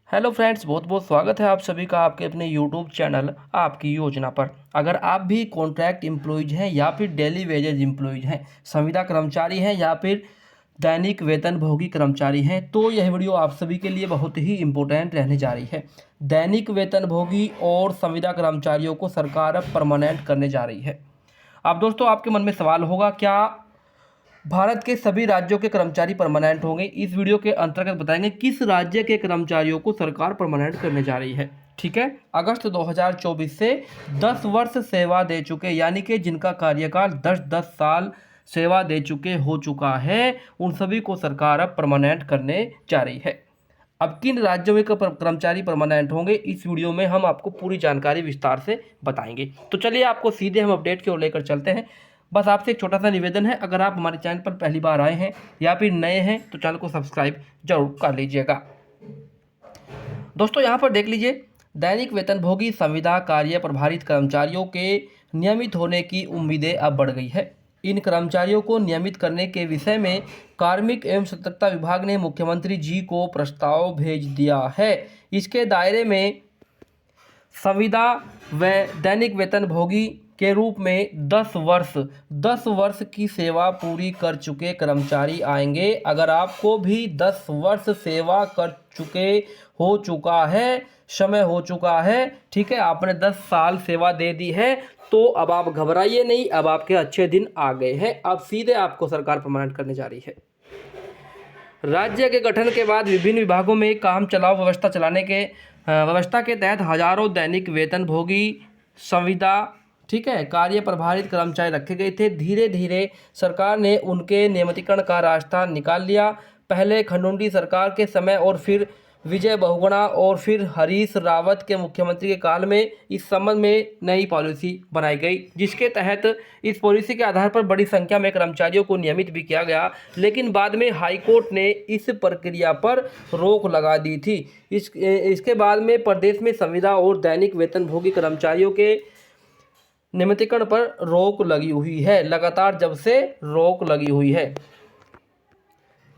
Hello friends, बहुत बहुत स्वागत है आप सभी का आपके अपने यूट्यूब चैनल आपकी योजना पर। अगर आप भी कॉन्ट्रैक्ट एम्प्लॉयज़ हैं या फिर डेली वेजेज एम्प्लॉयज़ हैं, संविदा कर्मचारी हैं या फिर दैनिक वेतनभोगी कर्मचारी हैं, तो यह वीडियो आप सभी के लिए बहुत ही इम्पोर्टेंट रहने जा रही है। दैनिक वेतनभोगी और संविदा कर्मचारियों को सरकार अब परमानेंट करने जा रही है। अब दोस्तों आपके मन में सवाल होगा, क्या भारत के सभी राज्यों के कर्मचारी परमानेंट होंगे? इस वीडियो के अंतर्गत बताएंगे किस राज्य के कर्मचारियों को सरकार परमानेंट करने जा रही है। ठीक है, अगस्त 2024 से 10 वर्ष सेवा दे चुके, यानी कि जिनका कार्यकाल 10-10 साल सेवा दे चुके हो चुका है, उन सभी को सरकार अब परमानेंट करने जा रही है। अब किन राज्यों में कर्मचारी परमानेंट होंगे, इस वीडियो में हम आपको पूरी जानकारी विस्तार से बताएंगे। तो चलिए आपको सीधे हम अपडेट की ओर लेकर चलते हैं। बस आपसे एक छोटा सा निवेदन है, अगर आप हमारे चैनल पर पहली बार आए हैं या फिर नए हैं तो चैनल को सब्सक्राइब जरूर कर लीजिएगा। दोस्तों यहाँ पर देख लीजिए, दैनिक वेतनभोगी संविदा कार्य प्रभारित कर्मचारियों के नियमित होने की उम्मीदें अब बढ़ गई है। इन कर्मचारियों को नियमित करने के विषय में कार्मिक एवं सतर्कता विभाग ने मुख्यमंत्री जी को प्रस्ताव भेज दिया है। इसके दायरे में संविदा व दैनिक वेतनभोगी के रूप में 10 वर्ष की सेवा पूरी कर चुके कर्मचारी आएंगे। अगर आपको भी 10 वर्ष सेवा कर चुके हो चुका है, समय हो चुका है, ठीक है, आपने 10 साल सेवा दे दी है, तो अब आप घबराइए नहीं, अब आपके अच्छे दिन आ गए हैं। अब सीधे आपको सरकार परमानेंट करने जा रही है। राज्य के गठन के बाद विभिन्न विभागों में काम चलाओ व्यवस्था के तहत हजारों दैनिक वेतनभोगी संविदा, ठीक है, कार्य प्रभारित कर्मचारी रखे गए थे। धीरे धीरे सरकार ने उनके नियमितीकरण का रास्ता निकाल लिया। पहले खंडूंडी सरकार के समय और फिर विजय बहुगुणा और फिर हरीश रावत के मुख्यमंत्री के काल में इस संबंध में नई पॉलिसी बनाई गई, जिसके तहत इस पॉलिसी के आधार पर बड़ी संख्या में कर्मचारियों को नियमित भी किया गया। लेकिन बाद में हाईकोर्ट ने इस प्रक्रिया पर रोक लगा दी थी। इसके बाद में प्रदेश में संविदा और दैनिक वेतनभोगी कर्मचारियों के नियमितीकरण पर रोक लगी हुई है, लगातार जब से रोक लगी हुई है।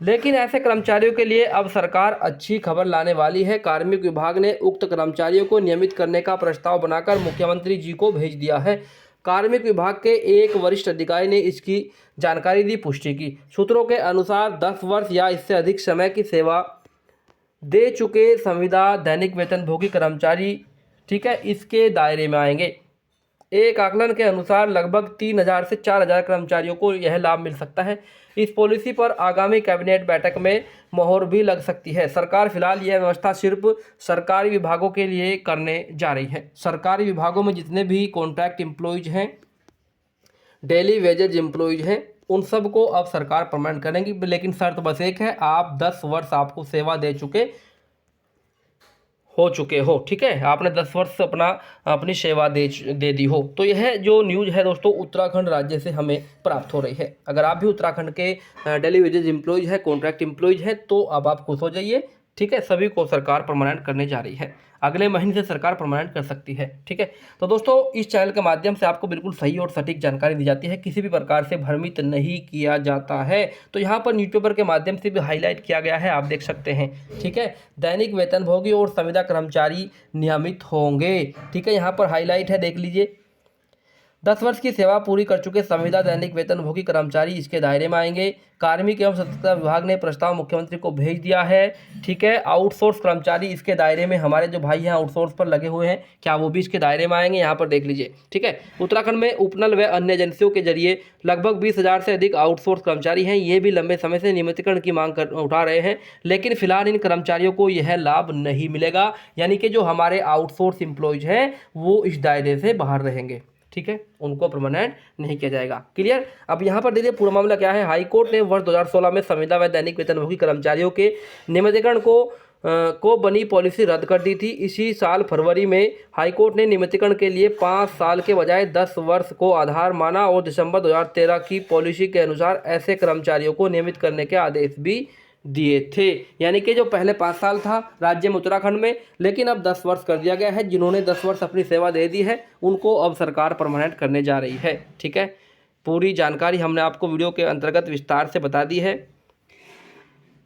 लेकिन ऐसे कर्मचारियों के लिए अब सरकार अच्छी खबर लाने वाली है। कार्मिक विभाग ने उक्त कर्मचारियों को नियमित करने का प्रस्ताव बनाकर मुख्यमंत्री जी को भेज दिया है। कार्मिक विभाग के एक वरिष्ठ अधिकारी ने इसकी जानकारी दी, पुष्टि की। सूत्रों के अनुसार 10 वर्ष या इससे अधिक समय की सेवा दे चुके संविदा दैनिक वेतनभोगी कर्मचारी, ठीक है, इसके दायरे में आएंगे। एक आकलन के अनुसार लगभग 3000 से 4000 कर्मचारियों को यह लाभ मिल सकता है। इस पॉलिसी पर आगामी कैबिनेट बैठक में मोहर भी लग सकती है। सरकार फिलहाल यह व्यवस्था सिर्फ सरकारी विभागों के लिए करने जा रही है। सरकारी विभागों में जितने भी कॉन्ट्रैक्ट एम्प्लॉयज़ हैं, डेली वेजेज एम्प्लॉयज़ हैं, उन सब को अब सरकार परमानेंट करेंगी। लेकिन शर्त बस एक है, आप 10 वर्ष आपको सेवा दे चुके हो, ठीक है, आपने 10 वर्ष अपनी सेवा दे दी हो। तो यह जो न्यूज़ है दोस्तों, उत्तराखंड राज्य से हमें प्राप्त हो रही है। अगर आप भी उत्तराखंड के डेली वेजेज एम्प्लॉयज़ हैं, कॉन्ट्रैक्ट एम्प्लॉयज़ हैं, तो अब आप खुश हो जाइए, ठीक है, सभी को सरकार परमानेंट करने जा रही है। अगले महीने से सरकार परमानेंट कर सकती है, ठीक है। तो दोस्तों इस चैनल के माध्यम से आपको बिल्कुल सही और सटीक जानकारी दी जाती है, किसी भी प्रकार से भ्रमित नहीं किया जाता है। तो यहाँ पर न्यूज़पेपर के माध्यम से भी हाईलाइट किया गया है, आप देख सकते हैं, ठीक है। दैनिक वेतनभोगी और संविदा कर्मचारी नियमित होंगे, ठीक है, यहाँ पर हाईलाइट है, देख लीजिए। 10 वर्ष की सेवा पूरी कर चुके संविदा दैनिक वेतनभोगी कर्मचारी इसके दायरे में आएंगे। कार्मिक एवं सतर्कता विभाग ने प्रस्ताव मुख्यमंत्री को भेज दिया है, ठीक है। आउटसोर्स कर्मचारी इसके दायरे में, हमारे जो भाई हैं आउटसोर्स पर लगे हुए हैं, क्या वो भी इसके दायरे में आएंगे? यहाँ पर देख लीजिए, ठीक है। उत्तराखंड में उपनल व अन्य एजेंसियों के जरिए लगभग 20,000 से अधिक आउटसोर्स कर्मचारी हैं। ये भी लंबे समय से नियमितीकरण की मांग उठा रहे हैं, लेकिन फिलहाल इन कर्मचारियों को यह लाभ नहीं मिलेगा, यानी कि जो हमारे आउटसोर्स एम्प्लॉयज़ हैं वो इस दायरे से बाहर रहेंगे, ठीक है, उनको परमानेंट नहीं किया जाएगा। क्लियर? अब यहाँ पर देखिए पूरा मामला क्या है। हाईकोर्ट ने वर्ष 2016 में संविदा व दैनिक वेतनभोगी कर्मचारियों के नियमितीकरण को बनी पॉलिसी रद्द कर दी थी। इसी साल फरवरी में हाईकोर्ट ने नियमितीकरण के लिए 5 साल के बजाय 10 वर्ष को आधार माना और दिसंबर 2013 की पॉलिसी के अनुसार ऐसे कर्मचारियों को नियमित करने के आदेश भी दिए थे। यानी कि जो पहले 5 साल था राज्य में उत्तराखंड में, लेकिन अब 10 वर्ष कर दिया गया है। जिन्होंने 10 वर्ष अपनी सेवा दे दी है उनको अब सरकार परमानेंट करने जा रही है, ठीक है। पूरी जानकारी हमने आपको वीडियो के अंतर्गत विस्तार से बता दी है।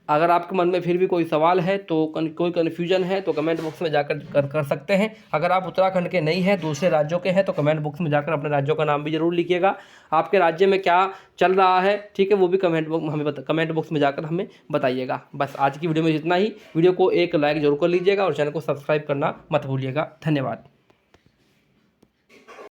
अगर आपके मन में फिर भी कोई सवाल है तो कोई कन्फ्यूजन है तो कमेंट बॉक्स में जाकर कर सकते हैं। अगर आप उत्तराखंड के नहीं हैं, दूसरे राज्यों के हैं, तो कमेंट बॉक्स में जाकर अपने राज्यों का नाम भी ज़रूर लिखिएगा। आपके राज्य में क्या चल रहा है, ठीक है, वो भी कमेंट बॉक्स में जाकर हमें बताइएगा। बस आज की वीडियो में इतना ही। वीडियो को एक लाइक जरूर कर लीजिएगा और चैनल को सब्सक्राइब करना मत भूलिएगा। धन्यवाद।